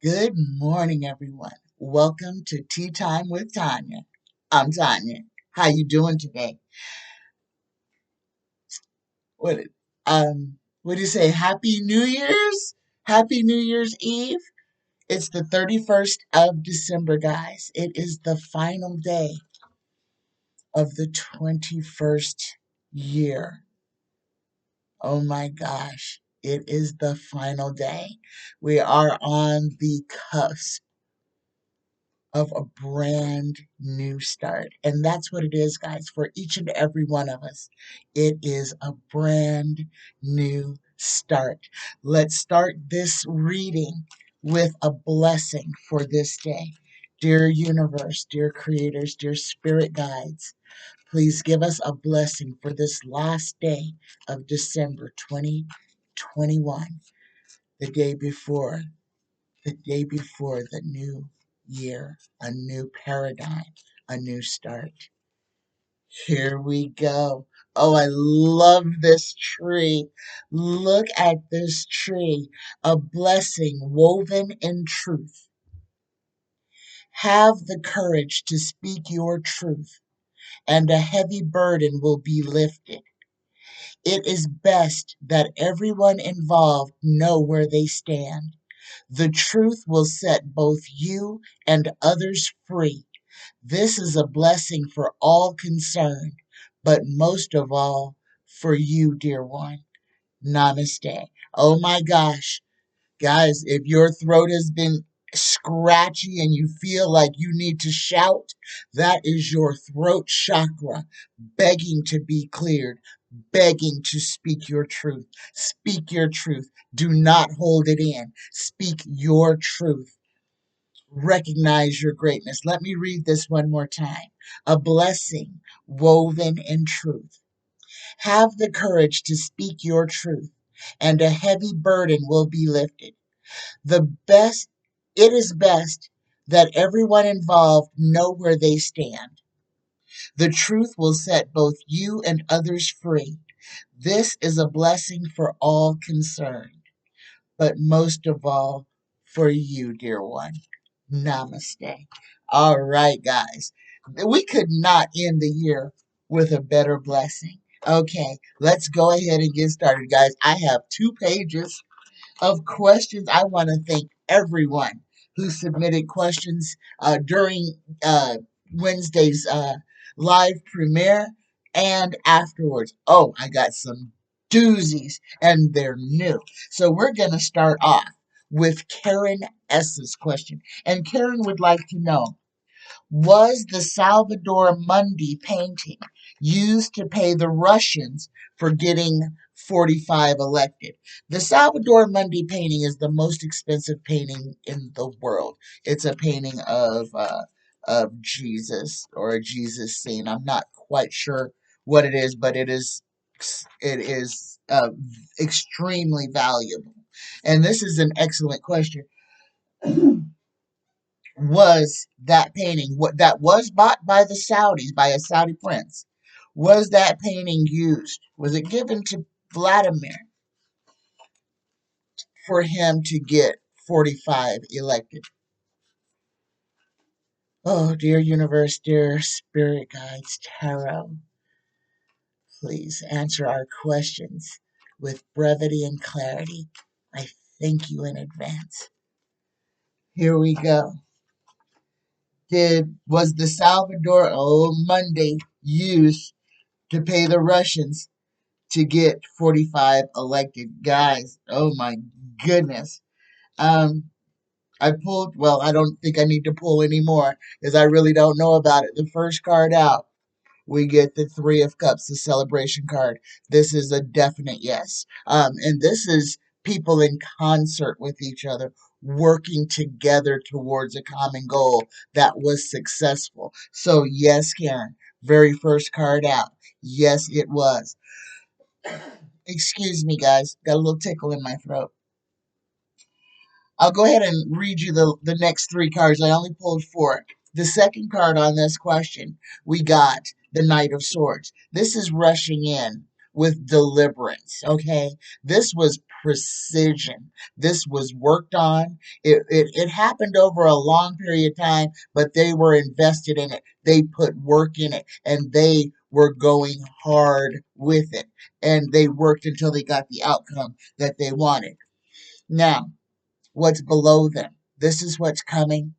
Good morning, everyone. Welcome to Tea Time with Tanya. I'm Tanya. How you doing today? What what do you say? Happy New Year's? Happy New Year's Eve? It's the 31st of December, guys. It is the final day of the 21st year. Oh my gosh. It is the final day. We are on the cusp of a brand new start. And that's what it is, guys, for each and every one of us. It is a brand new start. Let's start this reading with a blessing for this day. Dear universe, dear creators, dear spirit guides, please give us a blessing for this last day of December 2021, the day before the new year, a new paradigm, a new start. Here we go. Oh, I love this tree. Look at this tree. A blessing woven in truth. Have the courage to speak your truth, and a heavy burden will be lifted. It is best that everyone involved know where they stand. The truth will set both you and others free. This is a blessing for all concerned, but most of all, for you, dear one. Namaste. Oh my gosh. Guys, if your throat has been scratchy and you feel like you need to shout, that is your throat chakra begging to be cleared, begging to speak your truth. Speak your truth. Do not hold it in. Speak your truth. Recognize your greatness. Let me read this one more time. A blessing woven in truth. Have the courage to speak your truth, and a heavy burden will be lifted. The best, it is best that everyone involved know where they stand. The truth will set both you and others free. This is a blessing for all concerned, but most of all, for you, dear one. Namaste. All right, guys. We could not end the year with a better blessing. Okay, let's go ahead and get started, guys. I have 2 pages of questions. I want to thank everyone who submitted questions during Wednesday's live premiere and afterwards. Oh, I got some doozies, and they're new. So we're going to start off with Karen S's question. And Karen would like to know, was the Salvador Mundi painting used to pay the Russians for getting 45 elected? The Salvador Mundi painting is the most expensive painting in the world. It's a painting of Jesus, or a Jesus scene. I'm not quite sure what it is, but it is extremely valuable. And this is an excellent question. Was that painting what that was bought by the Saudis, by a Saudi prince? Was that painting used? Was it given to Vladimir for him to get 45 elected? Oh, dear universe, dear spirit guides, tarot, please answer our questions with brevity and clarity. I thank you in advance. Here we go. Was the Salvador Monday used to pay the Russians to get 45 elected? Guys, oh my goodness. I pulled, well, I don't think I need to pull anymore because I really don't know about it. The first card out, we get the Three of Cups, the celebration card. This is a definite yes. And this is people in concert with each other, working together towards a common goal that was successful. So yes, Karen, very first card out. Yes, it was. Excuse me, guys. Got a little tickle in my throat. I'll go ahead and read you the next 3 cards. I only pulled 4. The second card on this question, we got the Knight of Swords. This is rushing in with deliverance, okay? This was precision. This was worked on. It happened over a long period of time, but they were invested in it. They put work in it, and they were going hard with it. And they worked until they got the outcome that they wanted. Now, what's below them? This is what's coming.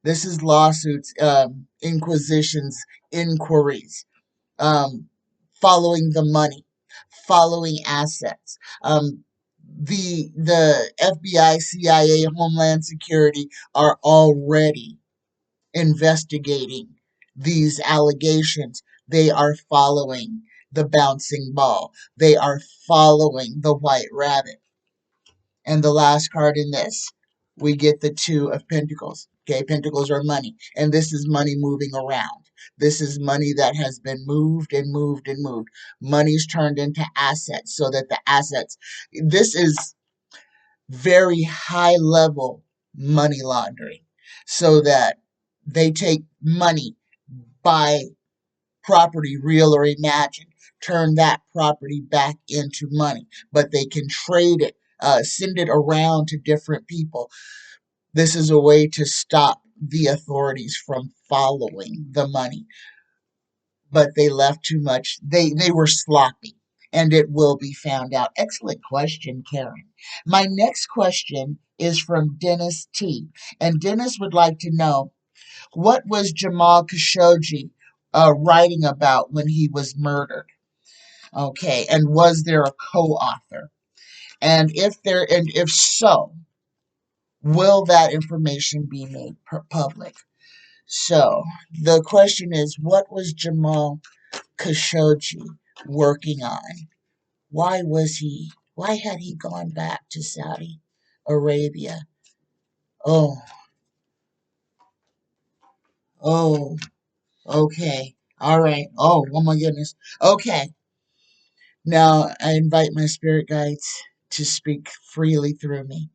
This is lawsuits, inquisitions, inquiries, um, following the money, following assets. The FBI, CIA, Homeland Security are already investigating these allegations. They are following the bouncing ball. They are following the white rabbit. And the last card in this, we get the Two of Pentacles. Okay, Pentacles are money. And this is money moving around. This is money that has been moved and moved and moved. Money's turned into assets so that the assets, this is very high level money laundering. So that they take money, buy property, real or imagined, turn that property back into money, but they can trade it, send it around to different people. This is a way to stop the authorities from following the money, but they left too much. They were sloppy, and it will be found out. Excellent question, Karen. My next question is from Dennis T. And Dennis would like to know, what was Jamal Khashoggi writing about when he was murdered? Okay, and was there a co-author? And if so, will that information be made public? So the question is, what was Jamal Khashoggi working on? Why had he gone back to Saudi Arabia? Oh, oh, okay. All right. Oh my goodness. Okay. Now I invite my spirit guides to speak freely through me.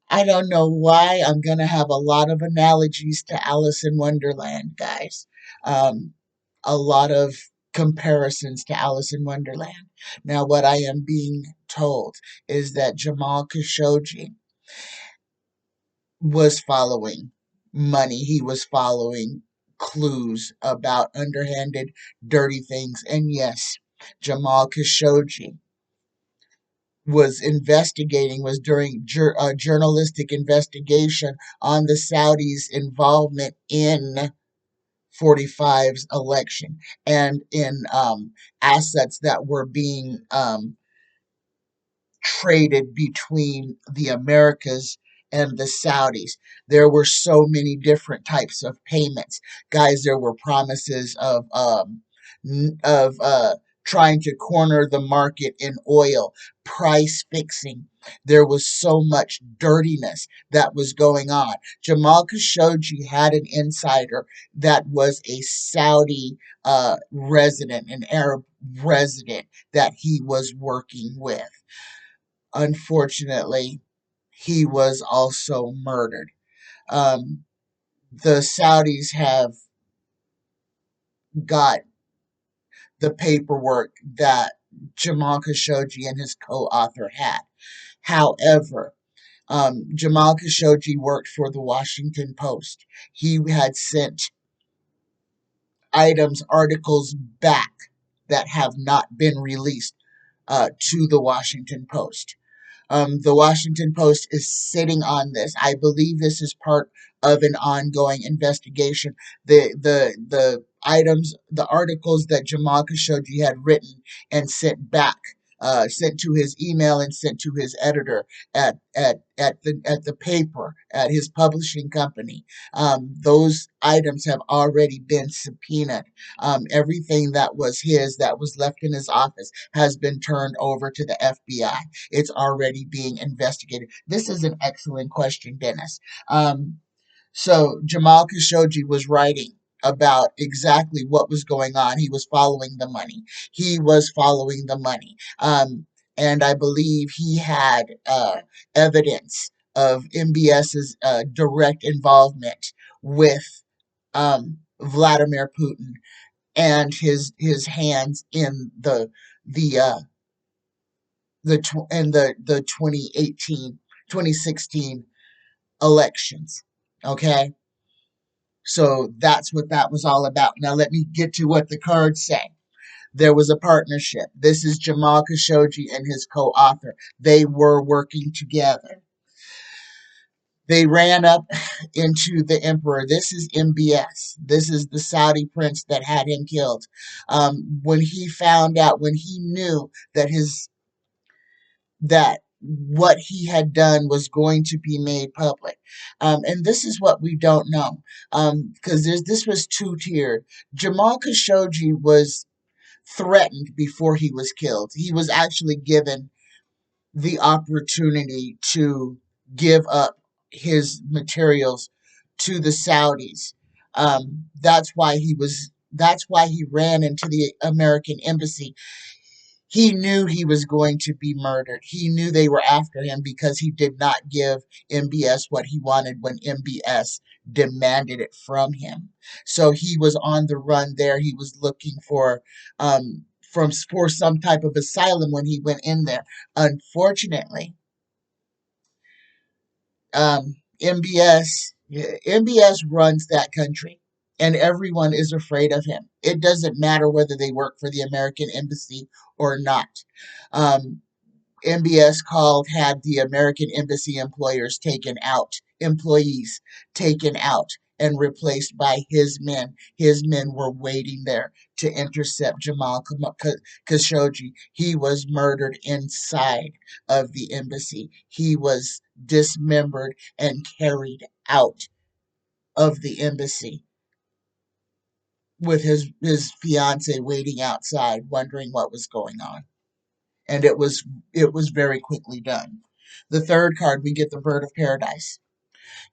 I don't know why I'm going to have a lot of analogies to Alice in Wonderland, guys. Um, a lot of comparisons to Alice in Wonderland. Now, what I am being told is that Jamal Khashoggi was following money. He was following clues about underhanded, dirty things. And yes, Jamal Khashoggi was doing a journalistic investigation on the Saudis' involvement in 45's election and in assets that were being traded between the Americas and the Saudis. There were so many different types of payments. Guys, there were promises of trying to corner the market in oil, price fixing. There was so much dirtiness that was going on. Jamal Khashoggi had an insider that was a Saudi resident, an Arab resident that he was working with. Unfortunately, he was also murdered. Um, the Saudis have got the paperwork that Jamal Khashoggi and his co-author had. However, Jamal Khashoggi worked for the Washington Post. He had sent articles back that have not been released to the Washington Post. The Washington Post is sitting on this. I believe this is part of an ongoing investigation. The articles that Jamal Khashoggi had written and sent back, sent to his email and sent to his editor at the paper at his publishing company. Those items have already been subpoenaed. Everything that was his, that was left in his office, has been turned over to the FBI. It's already being investigated. This is an excellent question, Dennis. So Jamal Khashoggi was writing about exactly what was going on. He was following the money. He was following the money. And I believe he had evidence of MBS's direct involvement with Vladimir Putin, and his hands in the the uh, the 2018, 2016 elections. Okay, so that's what that was all about. Now let me get to what the cards say. There was a partnership. This is Jamal Khashoggi and his co-author. They were working together. They ran up into the emperor. This is MBS. This is the Saudi prince that had him killed. When he found out, when he knew that what he had done was going to be made public. And this is what we don't know, because this was two-tiered. Jamal Khashoggi was threatened before he was killed. He was actually given the opportunity to give up his materials to the Saudis. That's why he ran into the American embassy. He knew he was going to be murdered. He knew they were after him because he did not give MBS what he wanted when MBS demanded it from him. So he was on the run there. He was looking for some type of asylum when he went in there. Unfortunately, MBS runs that country, and everyone is afraid of him. It doesn't matter whether they work for the American embassy or not. Um, MBS had the American embassy employees taken out and replaced by his men. His men were waiting there to intercept Jamal Khashoggi. He was murdered inside of the embassy. He was dismembered and carried out of the embassy with his fiance waiting outside, wondering what was going on. And it was very quickly done. The third card, we get the Bird of Paradise.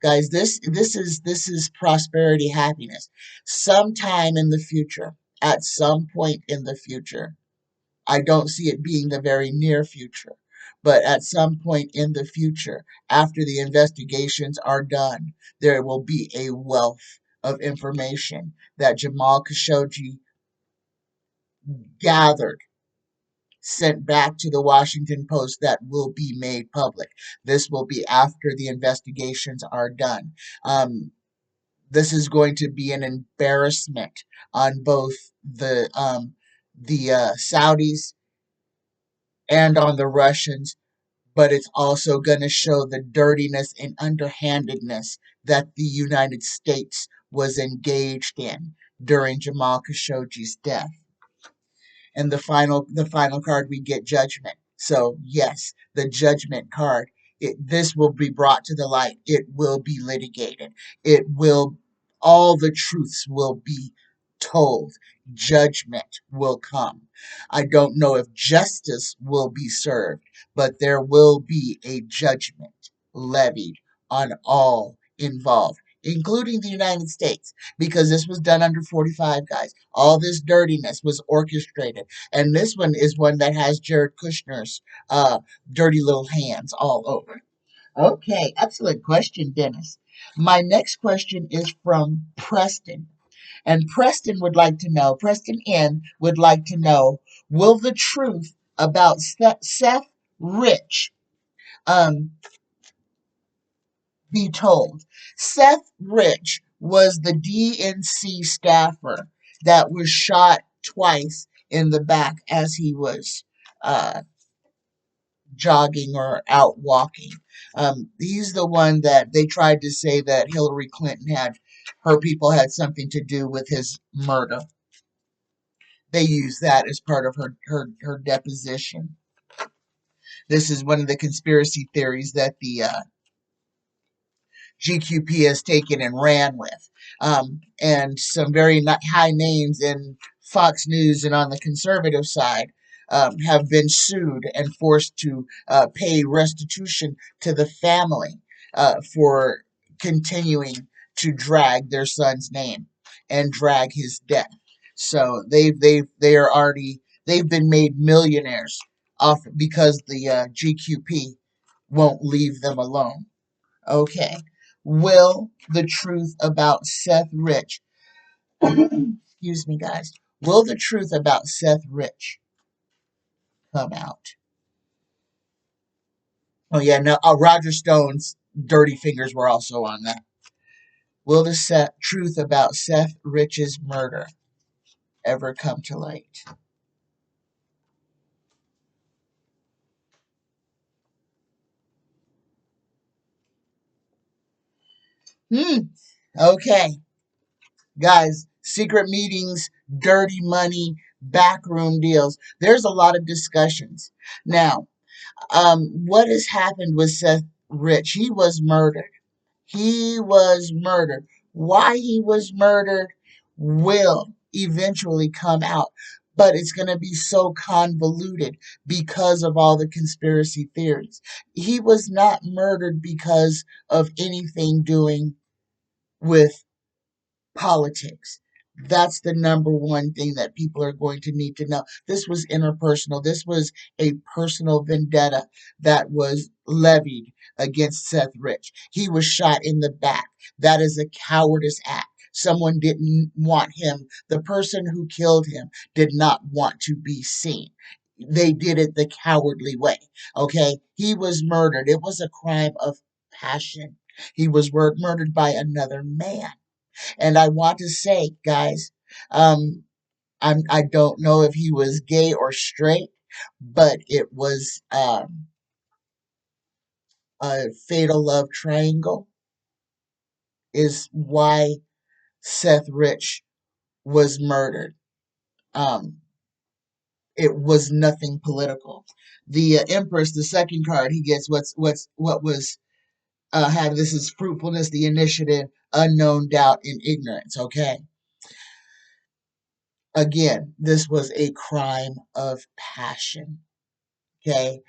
Guys, this is prosperity, happiness. Sometime in the future, at some point in the future, I don't see it being the very near future, but at some point in the future, after the investigations are done, there will be a wealth of information that Jamal Khashoggi gathered, sent back to the Washington Post, that will be made public. This will be after the investigations are done. This is going to be an embarrassment on both the Saudis and on the Russians, but it's also going to show the dirtiness and underhandedness that the United States was engaged in during Jamal Khashoggi's death. And the final card, we get Judgment. So yes, the Judgment card. This will be brought to the light. It will be litigated. All the truths will be told. Judgment will come. I don't know if justice will be served, but there will be a judgment levied on all involved, including the United States, because this was done under 45, guys. All this dirtiness was orchestrated. And this one is one that has Jared Kushner's dirty little hands all over. Okay, excellent question, Dennis. My next question is from Preston. And Preston N would like to know, will the truth about Seth Rich um, be told? Seth Rich was the DNC staffer that was shot twice in the back as he was uh, jogging or out walking. He's the one that they tried to say that Hillary Clinton her people had something to do with his murder. They used that as part of her deposition. This is one of the conspiracy theories that the GQP has taken and ran with. And some very high names in Fox News and on the conservative side have been sued and forced to pay restitution to the family for continuing to drag their son's name and drag his death. So they've been made millionaires off because the GQP won't leave them alone. Okay. Will the truth about Seth Rich, excuse me, guys, will the truth about Seth Rich come out? Oh yeah, no. Roger Stone's dirty fingers were also on that. Will the truth about Seth Rich's murder ever come to light? Okay, guys. Secret meetings, dirty money, backroom deals. There's a lot of discussions now. What has happened with Seth Rich? He was murdered. He was murdered. Why he was murdered will eventually come out, but it's going to be so convoluted because of all the conspiracy theories. He was not murdered because of anything doing with politics. That's the number one thing that people are going to need to know. This was interpersonal. This was a personal vendetta that was levied against Seth Rich. He was shot in the back. That is a cowardice act. Someone didn't want him. The person who killed him did not want to be seen. They did it the cowardly way. Okay? He was murdered. It was a crime of passion. He was murdered by another man. And I want to say, guys, um, I don't know if he was gay or straight, but it was a fatal love triangle is why Seth Rich was murdered. Um, it was nothing political. The Empress, the second card, he gets what was had this is fruitfulness, the initiative, unknown, doubt, and ignorance. Okay, again, this was a crime of passion. Okay.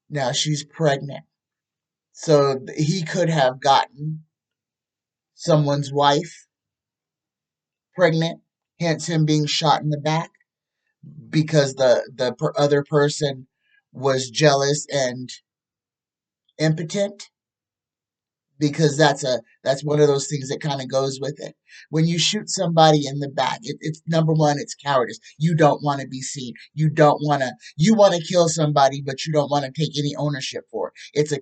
Now she's pregnant. So he could have gotten someone's wife pregnant, hence him being shot in the back because the other person was jealous and impotent, because that's one of those things that kind of goes with it. When you shoot somebody in the back, it's number one, it's cowardice. You don't want to be seen. You want to kill somebody, but you don't want to take any ownership for it. It's a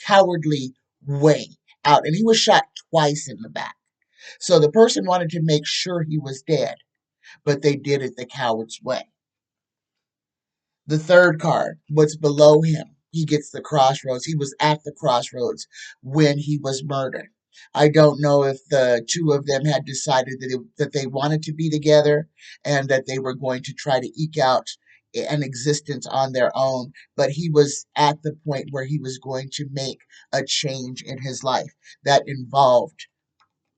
cowardly way out. And he was shot twice in the back. So the person wanted to make sure he was dead, but they did it the coward's way. The third card, what's below him, he gets the crossroads. He was at the crossroads when he was murdered. I don't know if the two of them had decided that they wanted to be together and that they were going to try to eke out an existence on their own, but he was at the point where he was going to make a change in his life that involved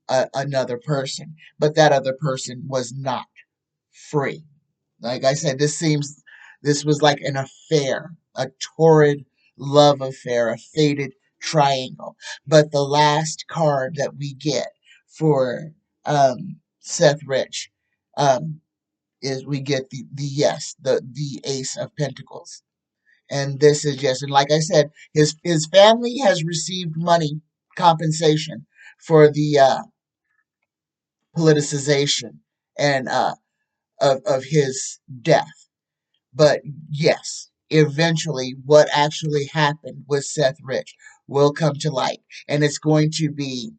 another person, but that other person was not free. Like I said, this was like an affair, a torrid love affair, a fated triangle. But the last card that we get for Seth Rich um, is we get the Ace of Pentacles. And this is just, and like I said, his family has received money compensation for the politicization and of his death. But yes, eventually what actually happened with Seth Rich will come to light. And it's going to be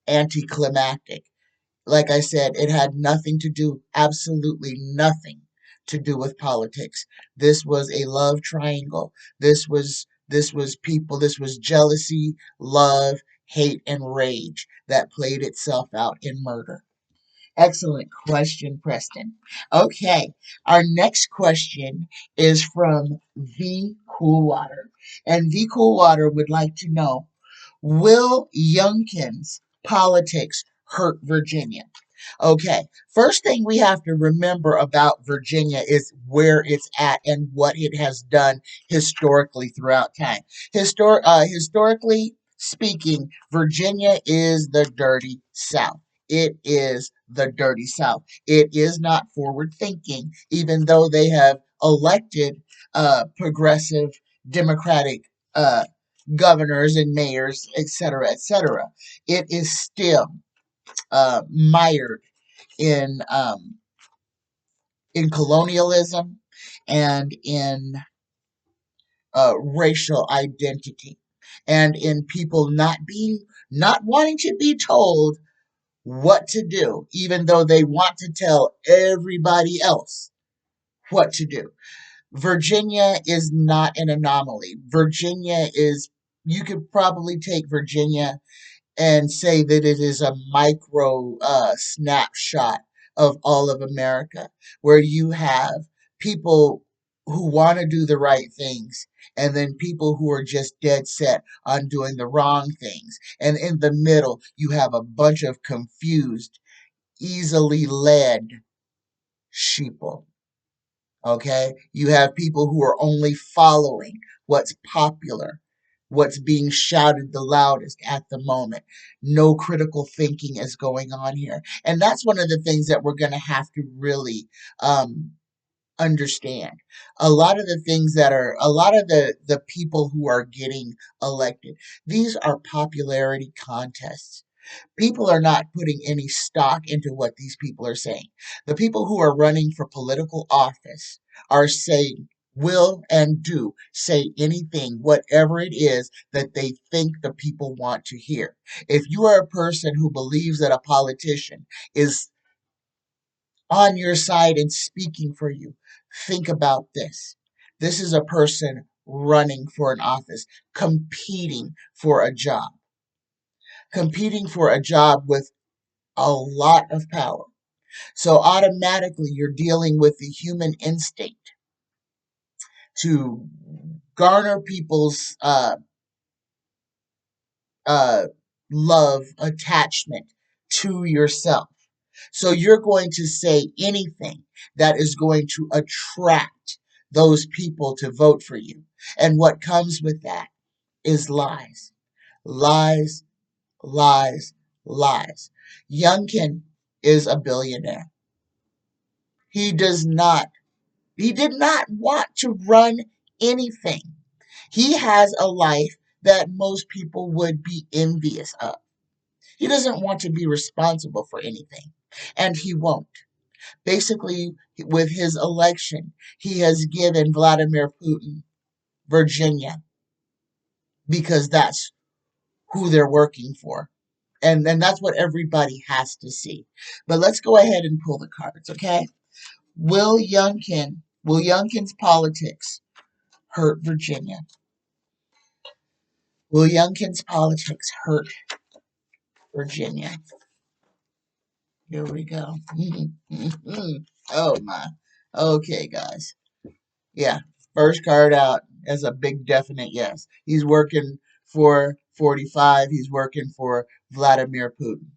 anticlimactic. Like I said, it had nothing to do, absolutely nothing to do with politics. This was a love triangle. This was people, this was jealousy, love, hate, and rage that played itself out in murder. Excellent question, Preston. Okay, our next question is from V Coolwater. And V Coolwater would like to know, will Youngkin's politics hurt Virginia? Okay, first thing we have to remember about Virginia is where it's at and what it has done historically throughout time. Historically speaking, Virginia is the dirty South. It is the dirty South. It is not forward thinking, even though they have elected progressive Democratic governors and mayors, etc., etc. It is still mired in um, in colonialism and in racial identity, and in people not wanting to be told what to do, even though they want to tell everybody else what to do. Virginia is not an anomaly. Virginia is, you could probably take Virginia and say that it is a micro snapshot of all of America, where you have people who want to do the right things, and then people who are just dead set on doing the wrong things. And in the middle, you have a bunch of confused, easily led sheeple. Okay? You have people who are only following what's popular, what's being shouted the loudest at the moment. No critical thinking is going on here. And that's one of the things that we're going to have to really understand. A lot of the things that are, a lot of the people who are getting elected, these are popularity contests. People are not putting any stock into what these people are saying. The people who are running for political office are saying, will and do say anything, whatever it is that they think the people want to hear. If you are a person who believes that a politician is on your side and speaking for you, think about this. This is a person running for an office, competing for a job with a lot of power. So automatically you're dealing with the human instinct to garner people's uh, love, attachment to yourself. So you're going to say anything that is going to attract those people to vote for you. And what comes with that is lies. Lies, lies, lies. Youngkin is a billionaire. He does not He did not want to run anything. He has a life that most people would be envious of. He doesn't want to be responsible for anything, and he won't. Basically, with his election, he has given Vladimir Putin Virginia because that's who they're working for. And that's what everybody has to see. But let's go ahead and pull the cards, okay? Will Youngkin's politics hurt Virginia? Will Youngkin's politics hurt Virginia? Here we go. Oh my. Okay, guys. Yeah. First card out as a big definite yes. He's working for 45. He's working for Vladimir Putin.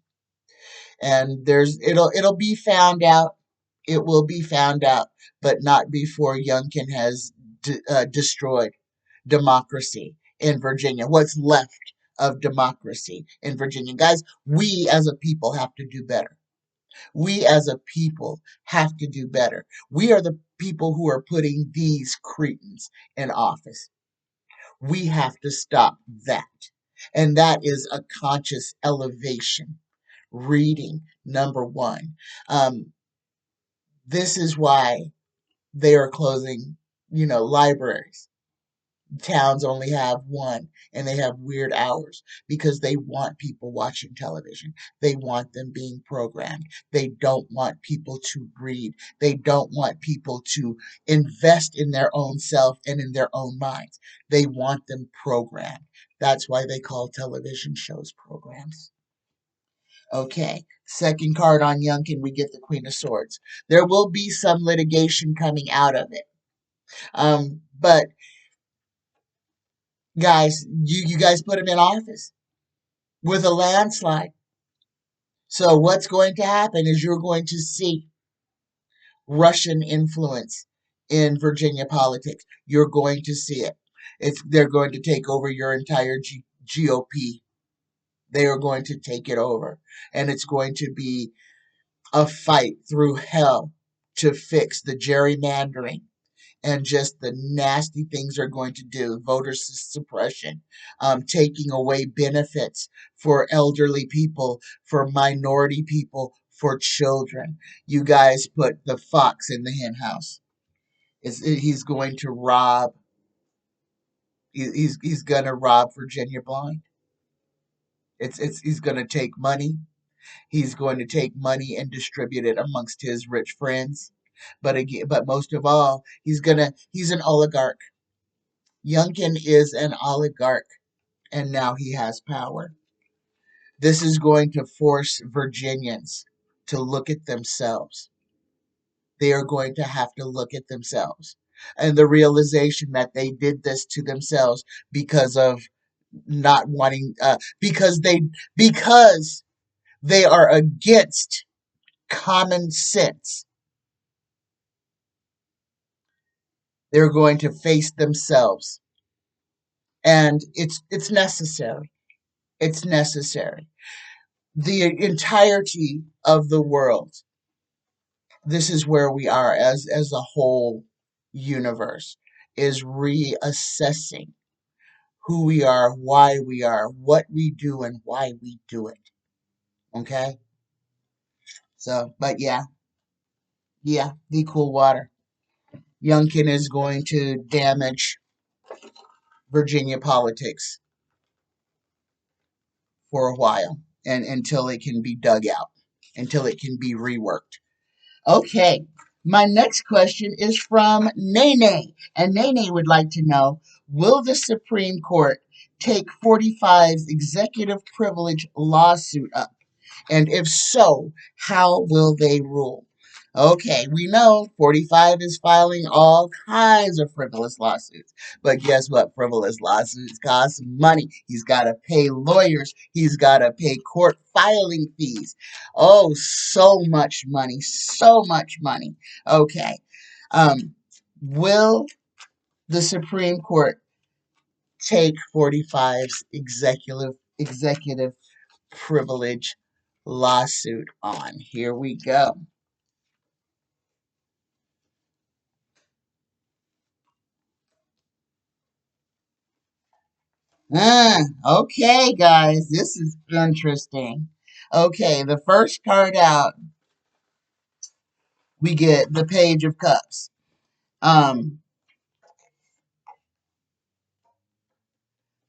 And it'll be found out. It will be found out, but not before Youngkin has destroyed democracy in Virginia. What's left of democracy in Virginia. Guys, we as a people have to do better. We as a people have to do better. We are the people who are putting these cretins in office. We have to stop that. And that is a conscious elevation. Reading, number one. This is why they are closing, libraries. Towns only have one, and they have weird hours because they want people watching television. They want them being programmed. They don't want people to read. They don't want people to invest in their own self and in their own minds. They want them programmed. That's why they call television shows programs. Okay, second card on Youngkin, we get the Queen of Swords. There will be some litigation coming out of it. But guys, you guys put him in office with a landslide. So what's going to happen is you're going to see Russian influence in Virginia politics. You're going to see it. They're going to take over your entire GOP. They are going to take it over. And it's going to be a fight through hell to fix the gerrymandering and just the nasty things they're going to do, voter suppression, taking away benefits for elderly people, for minority people, for children. You guys put the fox in the hen house. He's going to rob He's gonna rob Virginia blind. He's gonna take money. He's going to take money and distribute it amongst his rich friends. But most of all, he's an oligarch. Youngkin is an oligarch, and now he has power. This is going to force Virginians to look at themselves. They are going to have to look at themselves. And the realization that they did this to themselves because of not wanting, because they are against common sense. They're going to face themselves. And it's necessary. It's necessary. The entirety of the world, this is where we are as a whole universe, is reassessing who we are, why we are, what we do, and why we do it. Okay? So, but yeah, the cool water. Youngkin is going to damage Virginia politics for a while, and until it can be dug out, until it can be reworked. Okay, my next question is from Nene, and Nene would like to know, will the Supreme Court take 45's executive privilege lawsuit up? And if so, how will they rule? Okay, we know 45 is filing all kinds of frivolous lawsuits. But guess what? Frivolous lawsuits cost money. He's got to pay lawyers. He's got to pay court filing fees. Oh, so much money. So much money. Okay. Will the Supreme Court take 45's executive privilege lawsuit on? Here we go. Okay, guys, this is interesting. Okay, the first card out, we get the Page of Cups. Um,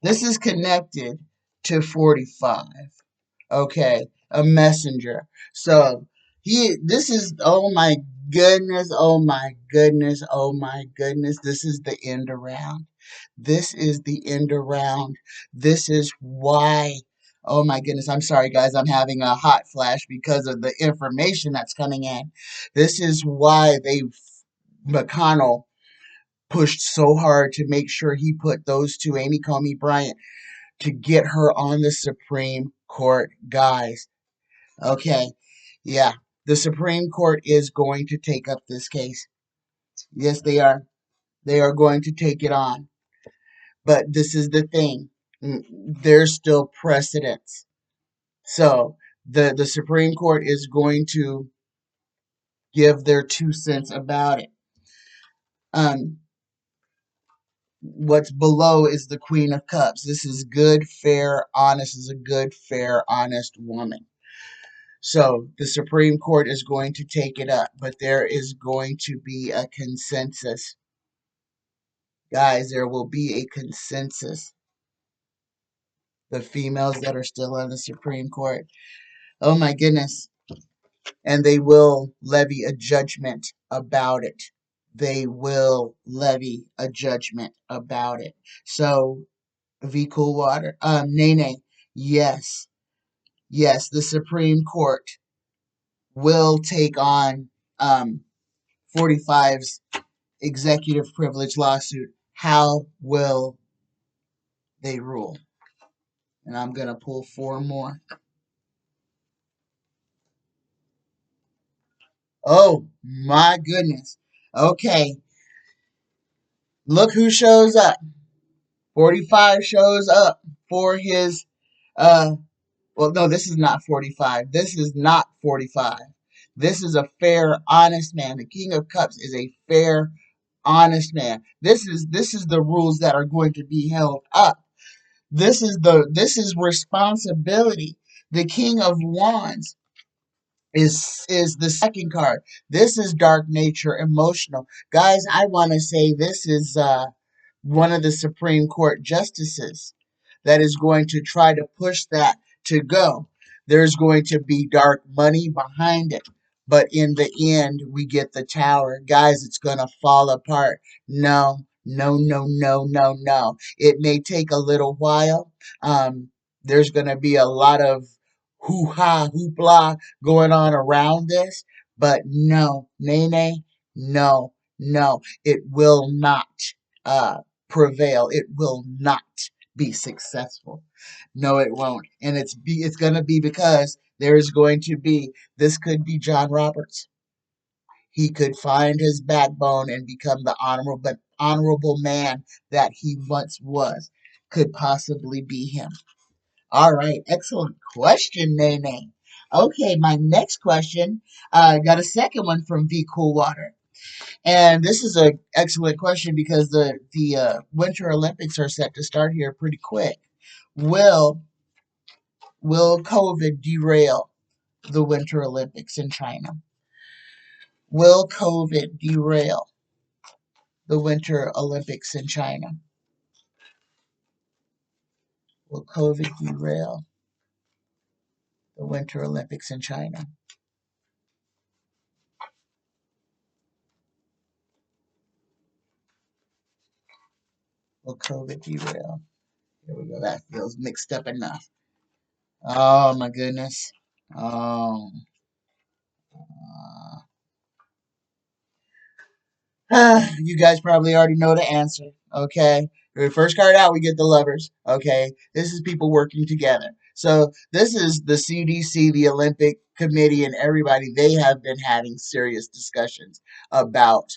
this is connected to 45. Okay, a messenger. So this is, oh my goodness, oh my goodness, oh my goodness. This is the end around. This is the end around. This is why. Oh my goodness, I'm sorry guys, I'm having a hot flash because of the information that's coming in. This is why McConnell pushed so hard to make sure he put those two, Amy Coney Bryant, to get her on the Supreme Court, guys. Okay, yeah, the Supreme Court is going to take up this case. Yes, they are. They are going to take it on. But this is the thing. There's still precedence. So the Supreme Court is going to give their 2 cents about it. What's below is the Queen of Cups. This is good, fair, honest. This is a good, fair, honest woman. So the Supreme Court is going to take it up, but there is going to be a consensus. Guys, there will be a consensus. The females that are still on the Supreme Court. Oh my goodness. And they will levy a judgment about it. They will levy a judgment about it. So, VCOOLWATER, Nene, yes, yes, the Supreme Court will take on 45's executive privilege lawsuit. How will they rule? And I'm going to pull 4 more. Oh my goodness. Okay. Look who shows up. 45 shows up for his well no, this is not 45. This is not 45. This is a fair, honest man. The King of Cups is a fair, honest man. This is the rules that are going to be held up. This is responsibility. The King of Wands is the second card. This is dark nature, emotional. Guys, I want to say this is one of the Supreme Court justices that is going to try to push that to go. There's going to be dark money behind it. But in the end, we get the tower. Guys, it's going to fall apart. No, no, no, no, no, no. It may take a little while. There's going to be a lot of hoo-ha, hoopla going on around this. But no, Nene, no, no. It will not prevail. It will not be successful. No, it won't. And it's going to be because there's going to be, this could be John Roberts. He could find his backbone and become the honorable man that he once was. Could possibly be him. All right, excellent question, Nene. Okay, my next question, got a second one from VCOOLWATER. And this is an excellent question because the Winter Olympics are set to start here pretty quick. Will will COVID derail the Winter Olympics in China? Will COVID derail the Winter Olympics in China? Will COVID derail the Winter Olympics in China? Will COVID derail? Here we go. That feels mixed up enough. Oh my goodness. Oh. You guys probably already know the answer. Okay. The first card out, we get the lovers. Okay. This is people working together. So this is the CDC, the Olympic Committee, and everybody. They have been having serious discussions about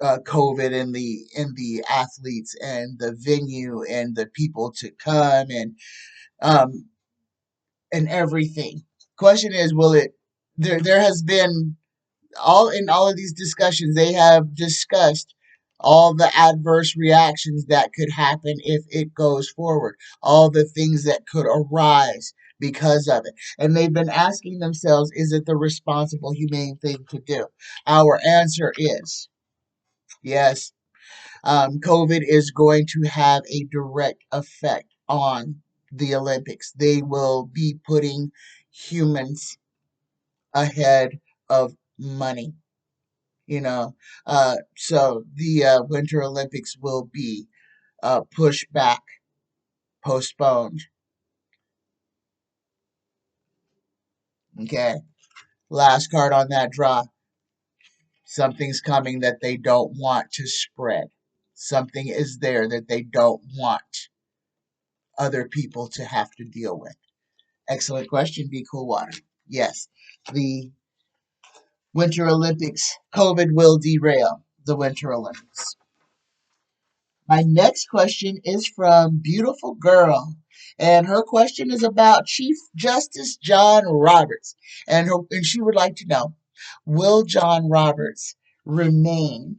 COVID and the athletes and the venue and the people to come um and everything. Question is, will it? There has been all of these discussions, they have discussed all the adverse reactions that could happen if it goes forward, all the things that could arise because of it. And they've been asking themselves, is it the responsible, humane thing to do? Our answer is yes. COVID is going to have a direct effect on the Olympics. They will be putting humans ahead of money. you know. So the Winter Olympics will be pushed back, postponed. Okay. Last card on that draw. Something's coming that they don't want to spread. Something is there that they don't want other people to have to deal with. Excellent question, VCOOLWATER. Yes, the Winter Olympics, COVID will derail the Winter Olympics. My next question is from Beautiful Girl, and her question is about Chief Justice John Roberts, and she would like to know, will John Roberts remain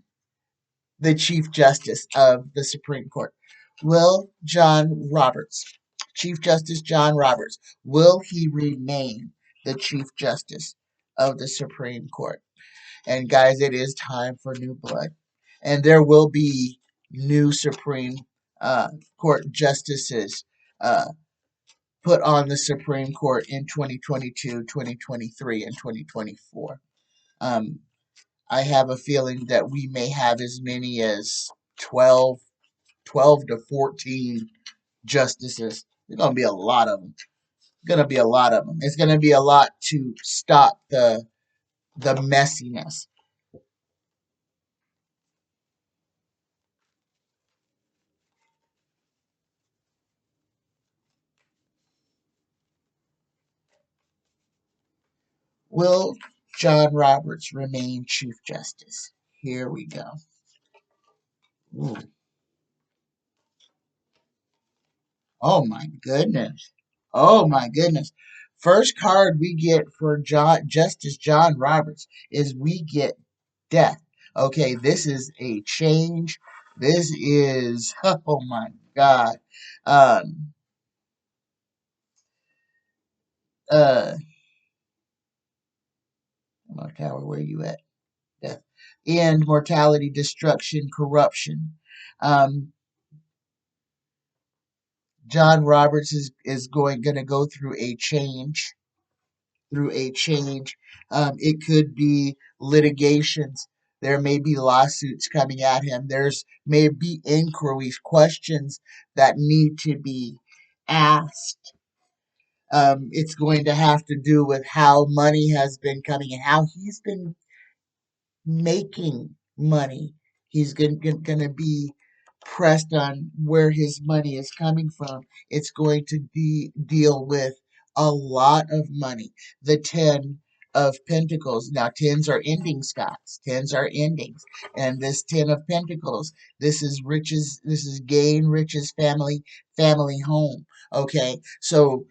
the Chief Justice of the Supreme Court? Will John Roberts, Chief Justice John Roberts, will he remain the Chief Justice of the Supreme Court? And guys, it is time for new blood. And there will be new Supreme Court justices uh, put on the Supreme Court in 2022, 2023, and 2024. Um, I have a feeling that we may have as many as 12 to 14 justices. There's going to be a lot of them. Going to be a lot of them. It's going to be a lot to stop the messiness. Will John Roberts remain Chief Justice? Here we go. Ooh. Oh my goodness. Oh my goodness. First card we get for Justice John Roberts is we get death. Okay, this is a change. This is, oh my God. Um, uh, Tower, where you at? Death. End, mortality, destruction, corruption. Um, John Roberts is gonna go through a change. Through a change. It could be litigations. There may be lawsuits coming at him. There's may be inquiries, questions that need to be asked. It's going to have to do with how money has been coming and how he's been making money. He's going to be pressed on where his money is coming from. It's going to be deal with a lot of money. The 10 of Pentacles. Now, tens are endings, guys. Tens are endings. And this 10 of Pentacles, this is riches, this is gain, riches, family home. Okay, so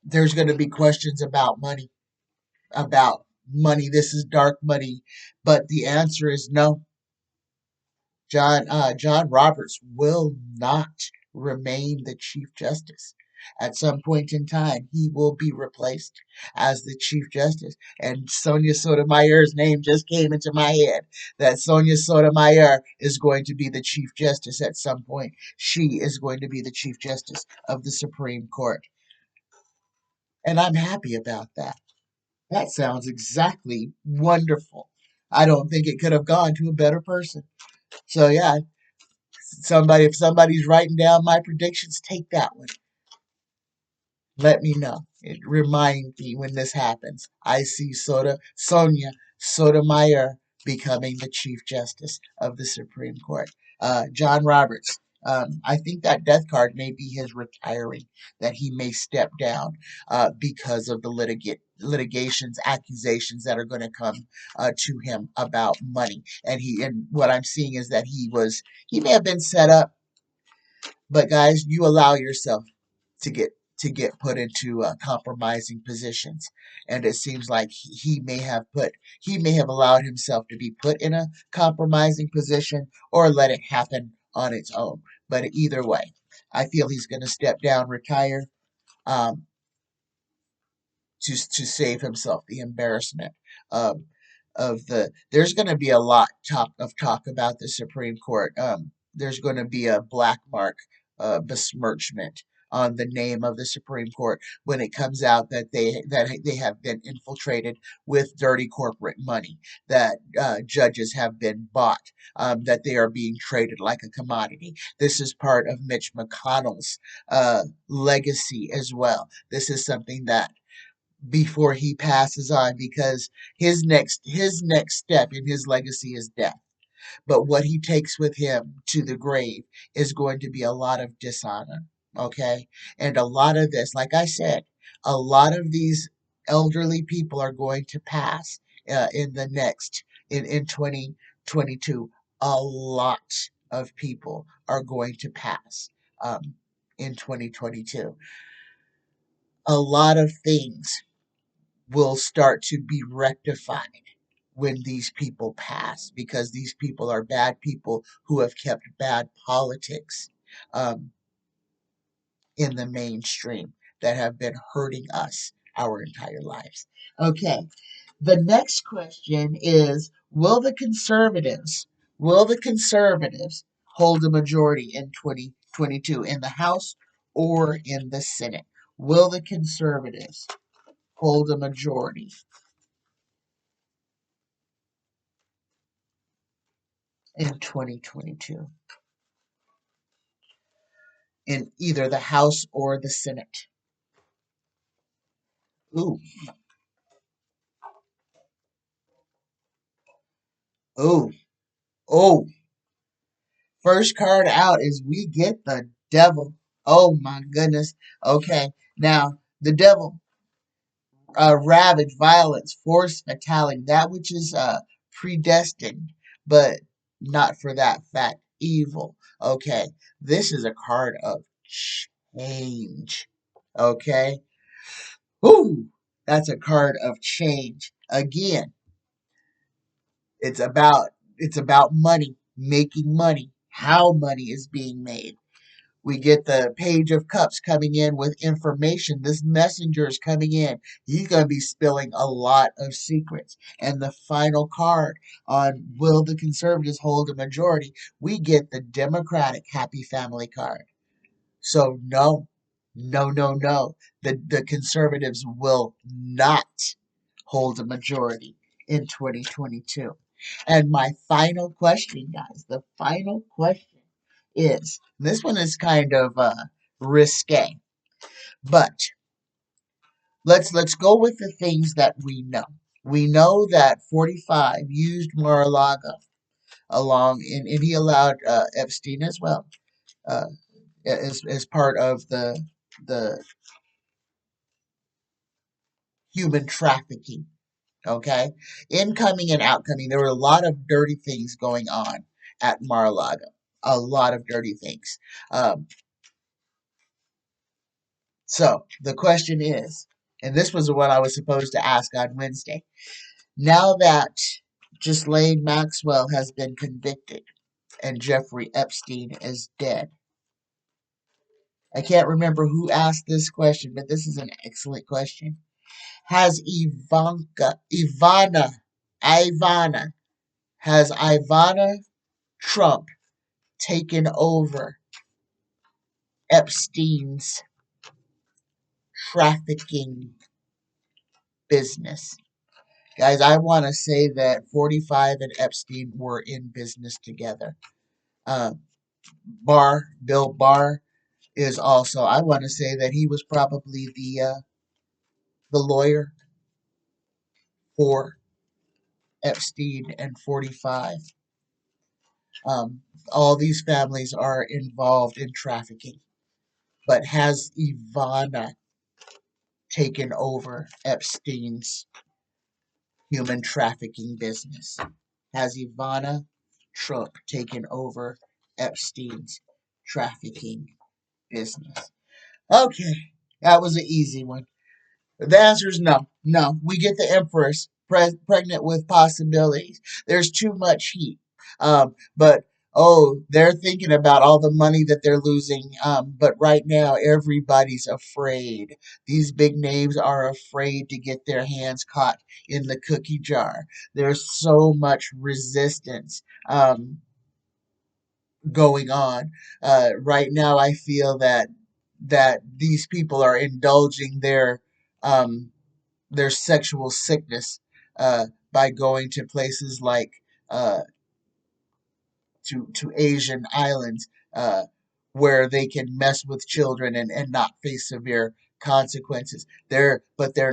there's going to be questions about money. This is dark money, but the answer is no. John Roberts will not remain the Chief Justice. At some point in time, he will be replaced as the Chief Justice. And Sonia Sotomayor's name just came into my head. That Sonia Sotomayor is going to be the Chief Justice at some point. She is going to be the Chief Justice of the Supreme Court. And I'm happy about that. That sounds exactly wonderful. I don't think it could have gone to a better person. So yeah, if somebody's writing down my predictions, take that one. Let me know. It reminds me when this happens. I see Sonia Sotomayor becoming the Chief Justice of the Supreme Court. John Roberts. I think that death card may be his retiring, that he may step down because of the litigations, accusations that are going to come to him about money. And what I'm seeing is that he may have been set up, but guys, you allow yourself to get put into compromising positions, and it seems like he may have allowed himself to be put in a compromising position or let it happen on its own. But either way, I feel he's going to step down, retire, um, to save himself the embarrassment of there's going to be a lot talk about the Supreme Court. There's going to be a black mark, besmirchment on the name of the Supreme Court when it comes out that they have been infiltrated with dirty corporate money, that judges have been bought, that they are being traded like a commodity. This is part of Mitch McConnell's legacy as well. This is something that before he passes on, because his next step in his legacy is death. But what he takes with him to the grave is going to be a lot of dishonor. Okay? And a lot of this, like I said, a lot of these elderly people are going to pass in 2022. A lot of people are going to pass in 2022. A lot of things will start to be rectified when these people pass, because these people are bad people who have kept bad politics um, in the mainstream that have been hurting us our entire lives. Okay, the next question is, will the conservatives hold a majority in 2022 in the House or in the Senate? Will the conservatives hold a majority in 2022 in either the House or the Senate? Ooh, ooh, oh. First card out is we get the devil. Oh my goodness. Okay, now the devil, ravage, violence, force, fatality, that which is predestined, but not for that fact, evil. Okay, this is a card of change. Okay, ooh, that's a card of change. Again, it's about money, making money, how money is being made. We get the Page of Cups coming in with information. This messenger is coming in. He's going to be spilling a lot of secrets. And the final card on will the conservatives hold a majority? We get the Democratic Happy Family card. So no, no, no, no. The conservatives will not hold a majority in 2022. And my final question, guys, the final question is this one is kind of risque, but let's go with the things that we know. We know that 45 used Mar-a-Lago along, and he allowed Epstein as well as part of the human trafficking. Okay, incoming and outcoming. There were a lot of dirty things going on at Mar-a-Lago. A lot of dirty things. Um, so the question is, and this was what I was supposed to ask on Wednesday. Now that Ghislaine Maxwell has been convicted and Jeffrey Epstein is dead, I can't remember who asked this question, but this is an excellent question. Has Ivana, has Ivana Trump taken over Epstein's trafficking business? Guys, I want to say that 45 and Epstein were in business together. Uh, Bill Barr is also, I want to say that he was probably the lawyer for Epstein and 45. All these families are involved in trafficking. But has Ivana taken over Epstein's human trafficking business? Has Ivana Trump taken over Epstein's trafficking business? Okay, that was an easy one. The answer is no. No, we get the Empress pregnant with possibilities. There's too much heat. But oh, they're thinking about all the money that they're losing. But right now, everybody's afraid. These big names are afraid to get their hands caught in the cookie jar. There's so much resistance. Going on. Right now, I feel that these people are indulging um, their sexual sickness by going to places like uh, to Asian islands where they can mess with children and not face severe consequences. They're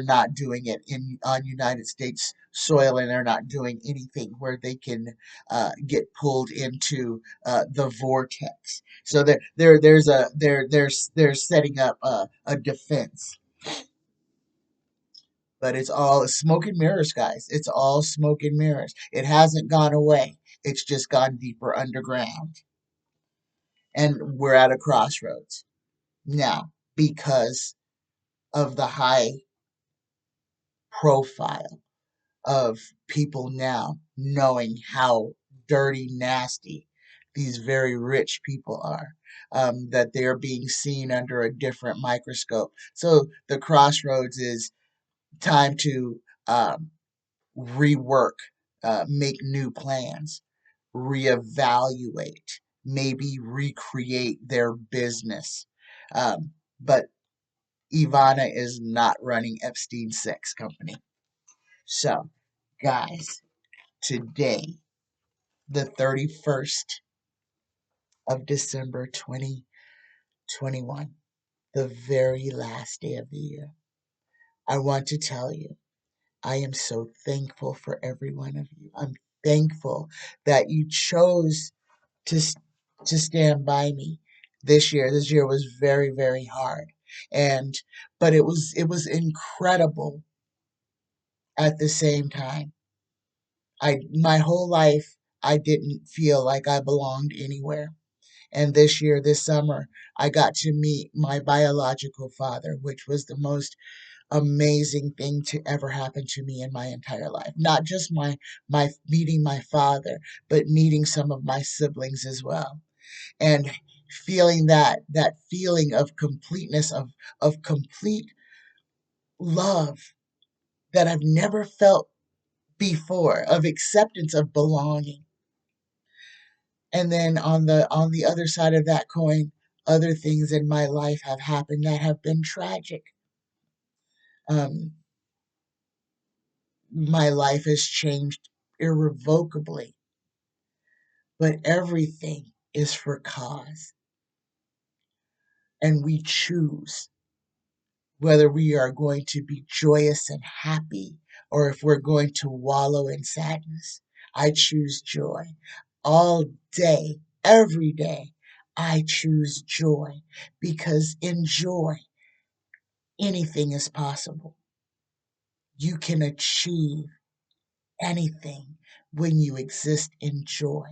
not doing it in on United States soil, and they're not doing anything where they can get pulled into the vortex. So they're setting up a defense. But it's all smoke and mirrors, guys. It's all smoke and mirrors. It hasn't gone away. It's just gone deeper underground. And we're at a crossroads now because of the high profile of people now knowing how dirty, nasty these very rich people are. That they're being seen under a different microscope. So the crossroads is time to rework, make new plans, reevaluate, maybe recreate their business. But Ivana is not running Epstein's sex company. So, guys, today, the 31st of December 2021, the very last day of the year, I want to tell you I am so thankful for every one of you. I'm thankful that you chose to to stand by me this year. This year was very, very hard, and but it was incredible at the same time. I my whole life I didn't feel like I belonged anywhere. And this year, this summer, I got to meet my biological father, which was the most amazing thing to ever happen to me in my entire life. Not just my meeting my father, but meeting some of my siblings as well. And feeling that feeling of completeness, of complete love that I've never felt before, of acceptance, of belonging. And then on the other side of that coin, other things in my life have happened that have been tragic. My life has changed irrevocably, but everything is for cause. And we choose whether we are going to be joyous and happy or if we're going to wallow in sadness. I choose joy all day, every day. I choose joy because in joy, anything is possible. You can achieve anything when you exist in joy.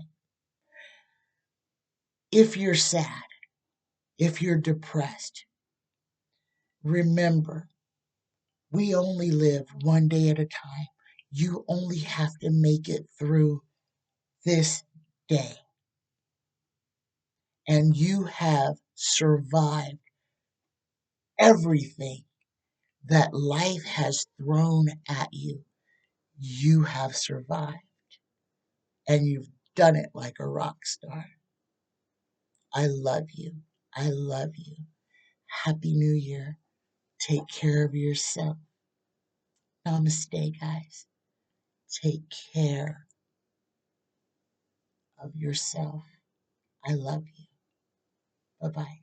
If you're sad, if you're depressed, remember, we only live one day at a time. You only have to make it through this day. And you have survived everything that life has thrown at you. You have survived. And you've done it like a rock star. I love you. I love you. Happy New Year. Take care of yourself. Namaste, guys. Take care of yourself. I love you. Bye-bye.